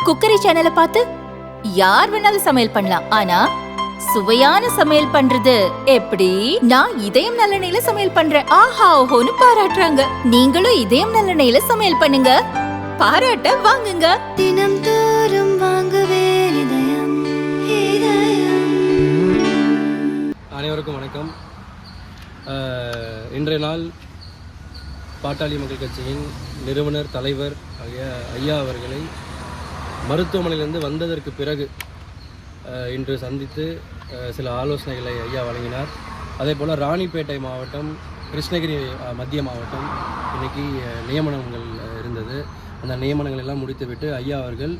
Cookery சேனலை பார்த்து யார் வேணாலும் சமையல் பண்ணலாம். ஆனா சுவையான சமையல் பண்றது எப்படி? நான் இதயம் நல்லெண்ணெயில சமையல் பண்றேன். ஆஹா ஓஹோன்னு பாராட்டுறாங்க. நீங்களும் இதயம் நல்லெண்ணெயில சமையல் பண்ணுங்க, பாராட்ட வாங்குங்க. தினம் தோறும் வாங்குவே இதயம் இதயம். அனைவருக்கும் வணக்கம். இன்றைய நாள் பாட்டாளி மக்கள் கட்சியின் நிறுவனர் தலைவர் ஆகிய ஐயா அவர்களை மருத்துவமனையிலிருந்து வந்ததற்கு பிறகு இன்று சந்தித்து சில ஆலோசனைகளை ஐயா வழங்கினார். அதே போல் ராணிப்பேட்டை மாவட்டம், கிருஷ்ணகிரி மத்திய மாவட்டம் இன்றைக்கி நியமனங்கள் இருந்தது. அந்த நியமனங்கள் எல்லாம் முடித்துவிட்டு ஐயா அவர்கள்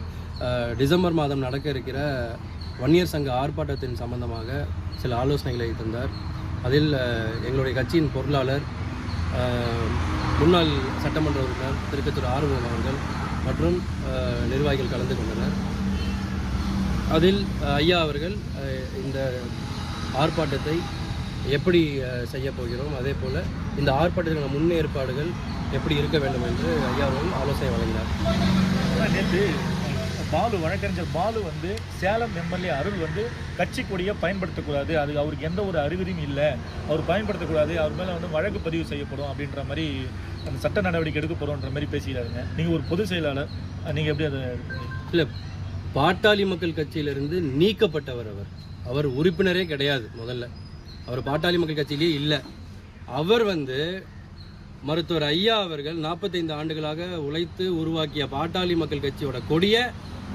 டிசம்பர் மாதம் நடக்க இருக்கிற வன்னியர் சங்க ஆர்ப்பாட்டத்தின் சம்பந்தமாக சில ஆலோசனைகளை தந்தார். அதில் எங்களுடைய கட்சியின் பொருளாளர், முன்னாள் சட்டமன்ற உறுப்பினர் திருக்கத்தூர் ஆறுமுகம் அவர்கள் மற்றும் நிர்வாகிகள் கலந்து கொண்டனர். அதில் ஐயா அவர்கள் இந்த ஆர்ப்பாட்டத்தை எப்படி செய்ய போகிறோம், அதே போல் இந்த ஆர்ப்பாட்டத்திற்கான முன்னேற்பாடுகள் எப்படி இருக்க வேண்டும் என்று ஐயா அவர்கள் ஆலோசனை வழங்கினார். நேற்று வழக்கறிஞர் பாலு சேலம் எம்எல்ஏ அருள் கட்சி கொடியை பயன்படுத்தக்கூடாது, அது அவருக்கு எந்த ஒரு அறிகுறியும் இல்லை, அவர் பயன்படுத்தக்கூடாது, அவர் மேலே வழக்கு பதிவு செய்யப்படும் அப்படின்ற மாதிரி அந்த சட்ட நடவடிக்கை எடுக்க போகிறோன்ற மாதிரி பேசிக்கிறாருங்க. நீங்கள் ஒரு பொதுச் செயலாளர், நீங்கள் எப்படி அதை? இல்லை, பாட்டாளி மக்கள் கட்சியிலிருந்து நீக்கப்பட்டவர் அவர் உறுப்பினரே கிடையாது. முதல்ல அவர் பாட்டாளி மக்கள் கட்சியிலே இல்லை. அவர் மருத்துவர் ஐயா அவர்கள் 45 ஆண்டுகளாக உழைத்து உருவாக்கிய பாட்டாளி மக்கள் கட்சியோட கொடியை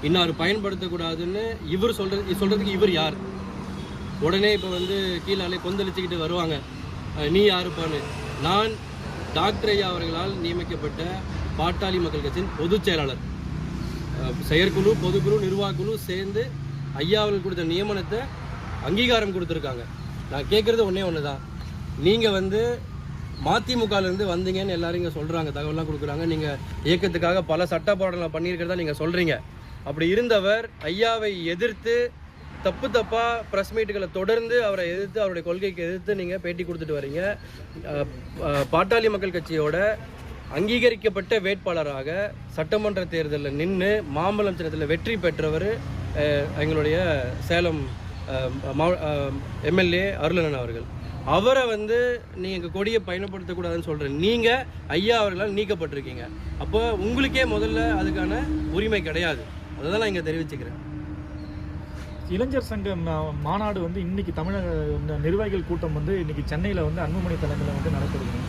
இன்னார் பயன்படுத்தக்கூடாதுன்னு இவர் சொல்கிறதுக்கு இவர் யார்? உடனே இப்போ கீழாலே கொந்தளிச்சுக்கிட்டு வருவாங்க, நீ யாருப்பான்னு. நான் டாக்டர் ஐயா அவர்களால் நியமிக்கப்பட்ட பாட்டாளி மக்கள் கட்சியின் பொதுச் செயலாளர். செயற்குழு, பொதுக்குழு, நிர்வாகக்குழு சேர்ந்து ஐயா அவர்கள் கொடுத்த நியமனத்தை அங்கீகாரம் கொடுத்துருக்காங்க. நான் கேட்குறது ஒன்று தான். நீங்கள் மதிமுகலேருந்து வந்தீங்கன்னு எல்லாரும் இங்கே சொல்கிறாங்க, தகவலாம் கொடுக்குறாங்க. நீங்கள் இயக்கத்துக்காக பல சட்ட போராட்டங்கள் பண்ணியிருக்கிறதா நீங்கள் சொல்கிறீங்க. அப்படி இருந்தவர் ஐயாவை எதிர்த்து தப்பாக ப்ரெஸ் மீட்டுகளை தொடர்ந்து அவரை எதிர்த்து, அவருடைய கொள்கைக்கு எதிர்த்து நீங்கள் பேட்டி கொடுத்துட்டு வரீங்க. பாட்டாளி மக்கள் கட்சியோட அங்கீகரிக்கப்பட்ட வேட்பாளராக சட்டமன்ற தேர்தலில் நின்று மாம்பழம் சின்னத்தில் வெற்றி பெற்றவர் எங்களுடைய சேலம் எம்எல்ஏ அருளன் அவர்கள். அவரை நீங்கள் கொடியை பயன்படுத்தக்கூடாதுன்னு சொல்கிறேன். நீங்கள் ஐயா அவர்களால் நீக்கப்பட்டிருக்கீங்க. அப்போ உங்களுக்கே முதல்ல அதுக்கான உரிமை கிடையாது. அதை தான் நான் இங்கே தெரிவிச்சுக்கிறேன். இளைஞர் சங்க மாநாடு இன்னைக்கு தமிழக நிர்வாகிகள் கூட்டம் இன்னைக்கு சென்னையில் அன்புமணி தலைமையில் நடக்குதுங்க.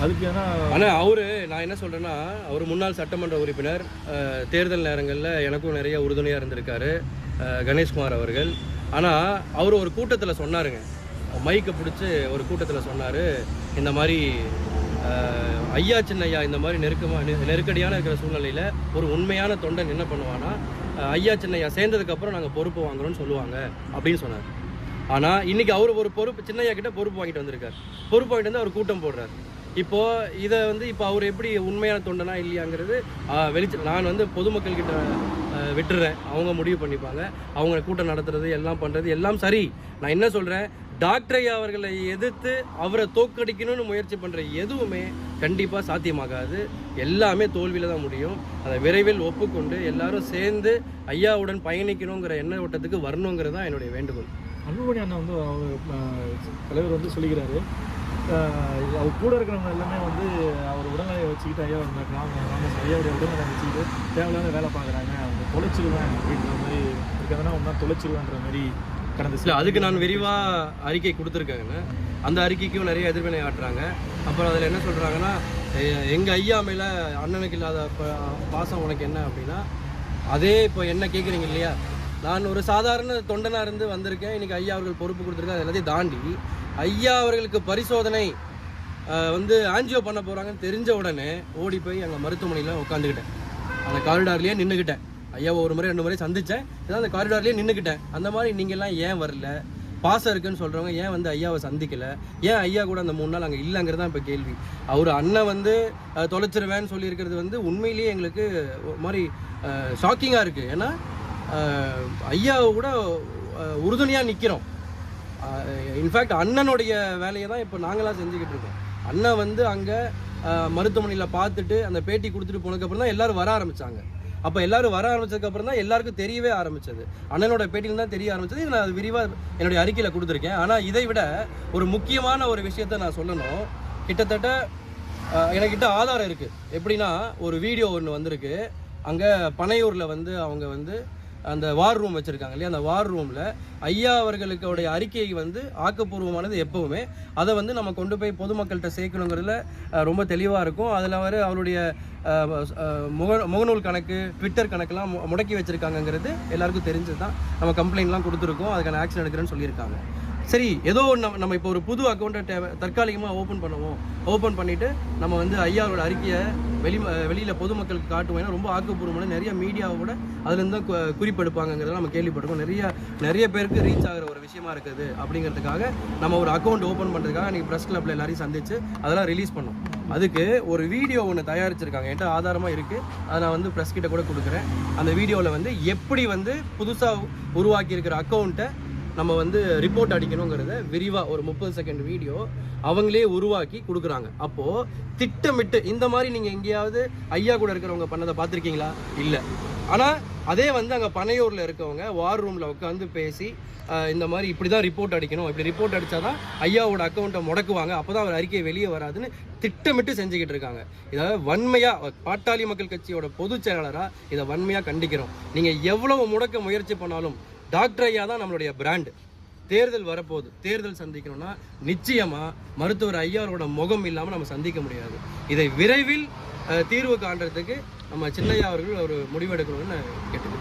அதுக்கு ஆனால் நான் என்ன சொல்கிறேன்னா, அவர் முன்னாள் சட்டமன்ற உறுப்பினர், தேர்தல் நேரங்களில் எனக்கும் நிறைய உறுதுணையாக இருந்திருக்காரு கணேஷ்குமார் அவர்கள். ஆனால் அவர் ஒரு கூட்டத்தில் சொன்னாருங்க, மைக்கை பிடிச்சி ஒரு கூட்டத்தில் சொன்னார், இந்த மாதிரி ஐயா சின்னையா இந்த மாதிரி நெருக்கடியான இருக்கிற சூழ்நிலையில் ஒரு உண்மையான தொண்டன் என்ன பண்ணுவான்னா, ஐயா சின்னையா சேர்ந்ததுக்கப்புறம் நாங்கள் பொறுப்பு வாங்குறோம்னு சொல்லுவாங்க அப்படின்னு சொன்னார். ஆனால் இன்றைக்கி அவர் ஒரு பொறுப்பு, சின்னையா கிட்ட பொறுப்பு வாங்கிட்டு வந்திருக்கார். பொறுப்பு வாங்கிட்டு அவர் கூட்டம் போடுறார். இப்போது இதை இப்போ அவர் எப்படி உண்மையான தொண்டனா இல்லையாங்கிறது நான் பொதுமக்கள்கிட்ட விட்டுறேன், அவங்க முடிவு பண்ணிப்பாங்க. அவங்க கூட்டம் நடத்துறது எல்லாம் பண்ணுறது எல்லாம் சரி. நான் என்ன சொல்கிறேன், டாக்டர் ஐயா அவர்களை எதிர்த்து அவரை தோற்கடிக்கணும்னு முயற்சி பண்ணுற எதுவுமே கண்டிப்பாக சாத்தியமாகாது. எல்லாமே தோல்வியில் தான் முடியும். அதை விரைவில் ஒப்புக்கொண்டு எல்லாரும் சேர்ந்து ஐயாவுடன் பயணிக்கணுங்கிற எண்ண ஓட்டத்துக்கு வரணுங்கிறது தான் என்னுடைய வேண்டுகோள். அன்புமணி அண்ணா தலைவர் சொல்லிக்கிறாரு, அவர் கூட இருக்கிறவங்க எல்லாமே அவர் உடல்நிலையை வச்சுக்கிட்டு ஐயா ஐயாவுடைய உடல்நிலையை வச்சுக்கிட்டு தேவையில்லாத வேலை பார்க்குறாங்க, அவங்க தொலைச்சிருவேன் அப்படின்ற மாதிரி இருக்கிறதுனா ஒன்றா தொலைச்சிருவேன்ற மாதிரி கடந்த அதுக்கு நான் விரிவாக அறிக்கை கொடுத்துருக்கேங்க. அந்த அறிக்கைக்கும் நிறைய எதிர்வினை ஆட்டுறாங்க. அப்புறம் அதில் என்ன சொல்கிறாங்கன்னா, எங்கள் ஐயா மேலே அண்ணனுக்கு இல்லாத பாசம் உனக்கு என்ன அப்படின்னா, அதே இப்போ என்ன கேட்குறீங்க இல்லையா, நான் ஒரு சாதாரண தொண்டனாக இருந்து வந்திருக்கேன். இன்றைக்கி ஐயா அவர்கள் பொறுப்பு கொடுத்துருக்கேன். அது எல்லாத்தையும் தாண்டி ஐயா அவர்களுக்கு பரிசோதனை ஆன்ஜியோ பண்ண போகிறாங்கன்னு தெரிஞ்ச உடனே ஓடி போய் அங்கே மருத்துவமனையில் உட்காந்துக்கிட்டேன். அந்த காரிடார்லேயே நின்றுக்கிட்டேன். ஐயாவை ஒரு முறை 2 முறை சந்தித்தேன். அந்த காரிடார்லேயே நின்றுக்கிட்டேன். அந்த மாதிரி நீங்கள்லாம் ஏன் வரல, பாசம் இருக்குன்னு சொல்கிறவங்க ஏன் ஐயாவை சந்திக்கலை, ஏன் ஐயா கூட அந்த 3 நாள் அங்கே இல்லைங்கிறது தான் இப்போ கேள்வி. அவர் அண்ணன் தொலைச்சிருவேன்னு சொல்லியிருக்கிறது உண்மையிலேயே எங்களுக்கு ஒரு மாதிரி ஷாக்கிங்காக இருக்குது. ஏன்னா ஐயாவை கூட உறுதுணையாக நிற்கிறோம். இன்ஃபேக்ட் அண்ணனுடைய வேலையை தான் இப்போ நாங்களாம் செஞ்சுக்கிட்டு இருக்கோம். அண்ணன் அங்கே மருத்துவமனையில் பார்த்துட்டு அந்த பேட்டி கொடுத்துட்டு போனதுக்கப்புறம் தான் எல்லோரும் வர ஆரம்பித்தாங்க. அப்போ எல்லாரும் வர ஆரம்பிச்சதுக்கு அப்புறம் தான் எல்லாருக்கும் தெரியவே ஆரம்பிச்சது. அண்ணனோட பேட்டியில் தான் தெரிய ஆரம்பிச்சது. இது நான் விரிவாக என்னுடைய அறிக்கையில் கொடுத்துருக்கேன். ஆனால் இதை விட ஒரு முக்கியமான ஒரு விஷயத்த நான் சொல்லணும். கிட்டத்தட்ட எனக்கிட்ட ஆதாரம் இருக்குது. எப்படின்னா, ஒரு வீடியோ ஒன்று வந்திருக்கு. அங்கே பனையூரில் வந்து அவங்க வந்து அந்த வார் ரூம் வச்சுருக்காங்க இல்லையா, அந்த வார் ரூமில் ஐயா அவர்களுடைய அறிக்கை வந்து ஆக்கப்பூர்வமானது எப்போவுமே. அதை வந்து நம்ம கொண்டு போய் பொதுமக்கள்கிட்ட சேர்க்கணுங்கிறதுல ரொம்ப தெளிவாக இருக்கும். அதில் அவருடைய முகநூல் கணக்கு, ட்விட்டர் கணக்கெல்லாம் முடக்கி வச்சுருக்காங்கங்கிறது எல்லாருக்கும் தெரிஞ்சது தான். நம்ம கம்ப்ளைண்ட்லாம் கொடுத்துருக்கோம், அதுக்கான ஆக்ஷன் எடுக்கிறேன்னு சொல்லியிருக்காங்க. சரி, ஏதோ நம்ம இப்போ ஒரு புது அக்கௌண்ட்டை தற்காலிகமாக ஓப்பன் பண்ணுவோம். ஓப்பன் பண்ணிவிட்டு நம்ம வந்து ஐயாவோட அறிக்கையை வெளியில் பொதுமக்களுக்கு காட்டுவோம். ஏன்னா ரொம்ப ஆக்கப்பூர்வமான நிறைய மீடியாவோட அதுலேருந்து தான் குறிப்பெடுப்பாங்கிறத நம்ம கேள்விப்பட்டிருக்கோம். நிறைய பேருக்கு ரீச் ஆகிற ஒரு விஷயமா இருக்குது. அப்படிங்கிறதுக்காக நம்ம ஒரு அக்கௌண்ட் ஓப்பன் பண்ணுறதுக்காக அன்றைக்கி ப்ரெஸ் கிளப்பில் எல்லாரையும் சந்தித்து அதெல்லாம் ரிலீஸ் பண்ணோம். அதுக்கு ஒரு வீடியோ ஒன்று தயாரிச்சிருக்காங்க. என்கிட்ட ஆதாரமாக இருக்குது. அதை நான் வந்து ப்ரெஸ் கிட்ட கூட கொடுக்குறேன். அந்த வீடியோவில் வந்து எப்படி வந்து புதுசாக உருவாக்கியிருக்கிற அக்கௌண்ட்டை நம்ம வந்து ரிப்போர்ட் அடிக்கணுங்கிறத விரிவாக ஒரு 30 செகண்ட் வீடியோ அவங்களே உருவாக்கி கொடுக்குறாங்க. அப்போது திட்டமிட்டு இந்த மாதிரி நீங்கள் எங்கேயாவது ஐயா கூட இருக்கிறவங்க பண்ணதை பார்த்துருக்கீங்களா? இல்லை. ஆனால் அதே வந்து அங்கே பனையூரில் இருக்கவங்க வார் ரூமில் உட்காந்து பேசி இந்த மாதிரி இப்படி தான் ரிப்போர்ட் அடிக்கணும், இப்படி ரிப்போர்ட் அடித்தா தான் ஐயாவோட அக்கௌண்ட்டை முடக்குவாங்க, அப்போ தான் அவர் அறிக்கை வெளியே வராதுன்னு திட்டமிட்டு செஞ்சுக்கிட்டு இருக்காங்க. இதை வன்மையாக பாட்டாளி மக்கள் கட்சியோட பொதுச் செயலாளராக இதை வன்மையாக கண்டிக்கிறோம். நீங்கள் எவ்வளவு முடக்க முயற்சி பண்ணாலும் டாக்டர் ஐயா தான் நம்மளுடைய பிராண்டு. தேர்தல் வரப்போகுது. தேர்தல் சந்திக்கணும்னா நிச்சயமாக மருத்துவர் ஐயாவோட முகம் இல்லாமல் நம்ம சந்திக்க முடியாது. இதை விரைவில் தீர்வு காண்றதுக்கு நம்ம சின்னையா அவர்கள் ஒரு முடிவெடுக்கணும்னு கேட்டுக்கிறேன்.